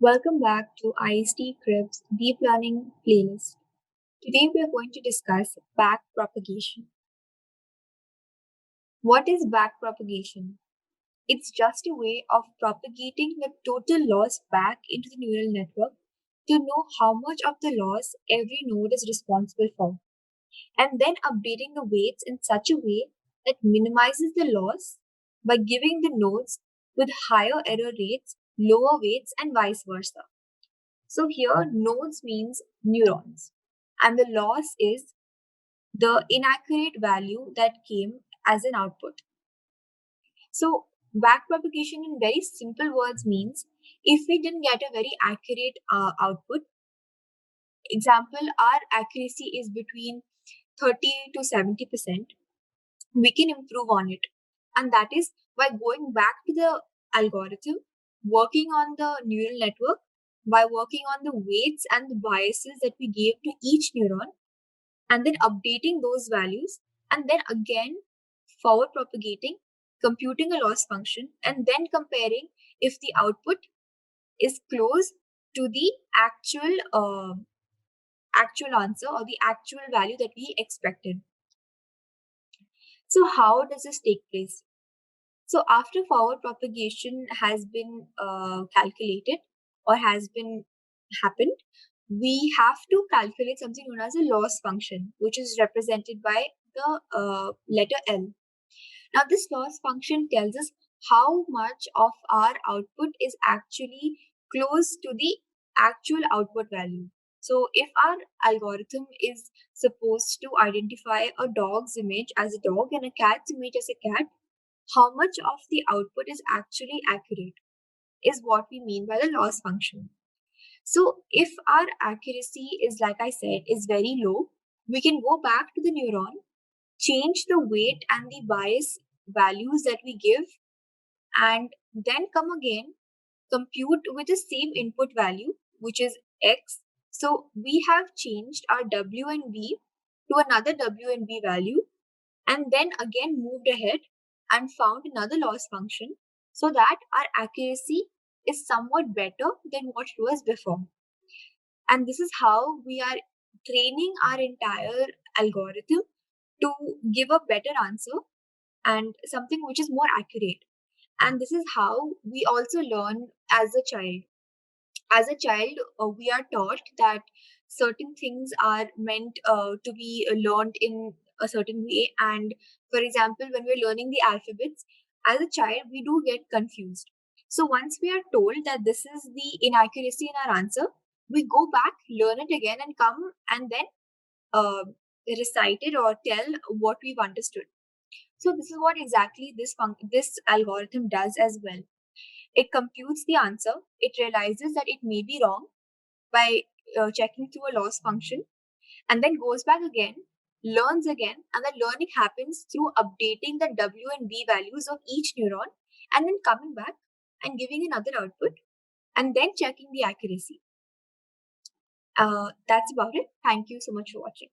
Welcome back to IST Decrypt's Deep Learning playlist. Today we are going to discuss backpropagation. What is backpropagation? It's just a way of propagating the total loss back into the neural network to know how much of the loss every node is responsible for, and then updating the weights in such a way that minimizes the loss by giving the nodes with higher error rates lower weights and vice versa. So here nodes means neurons and the loss is the inaccurate value that came as an output. So backpropagation in very simple words means if we didn't get a very accurate output, example, our accuracy is between 30 to 70%, we can improve on it. And that is by going back to the algorithm, working on the neural network, by working on the weights and the biases that we gave to each neuron, and then updating those values, and then again forward propagating, computing a loss function, and then comparing if the output is close to the actual answer or the actual value that we expected. So how does this take place? So after forward propagation has been calculated or has been happened, we have to calculate something known as a loss function, which is represented by the letter L. Now, this loss function tells us how much of our output is actually close to the actual output value. So, if our algorithm is supposed to identify a dog's image as a dog and a cat's image as a cat, how much of the output is actually accurate is what we mean by the loss function. So if our accuracy is, like I said, is very low, we can go back to the neuron, change the weight and the bias values that we give, and then come again, compute with the same input value, which is x. So we have changed our W and V to another W and V value, and then again moved ahead and found another loss function so that our accuracy is somewhat better than what it was before. And this is how we are training our entire algorithm to give a better answer and something which is more accurate. And this is how we also learn as a child. As a child, we are taught that certain things are meant to be learned in a certain way. And for example, when we're learning the alphabets, as a child, we do get confused. So once we are told that this is the inaccuracy in our answer, we go back, learn it again, and come and then recite it or tell what we've understood. So this is what exactly this algorithm does as well. It computes the answer. It realizes that it may be wrong by checking through a loss function, and then goes back again, learns again, and the learning happens through updating the W and V values of each neuron, and then coming back and giving another output, and then checking the accuracy. That's about it. Thank you so much for watching.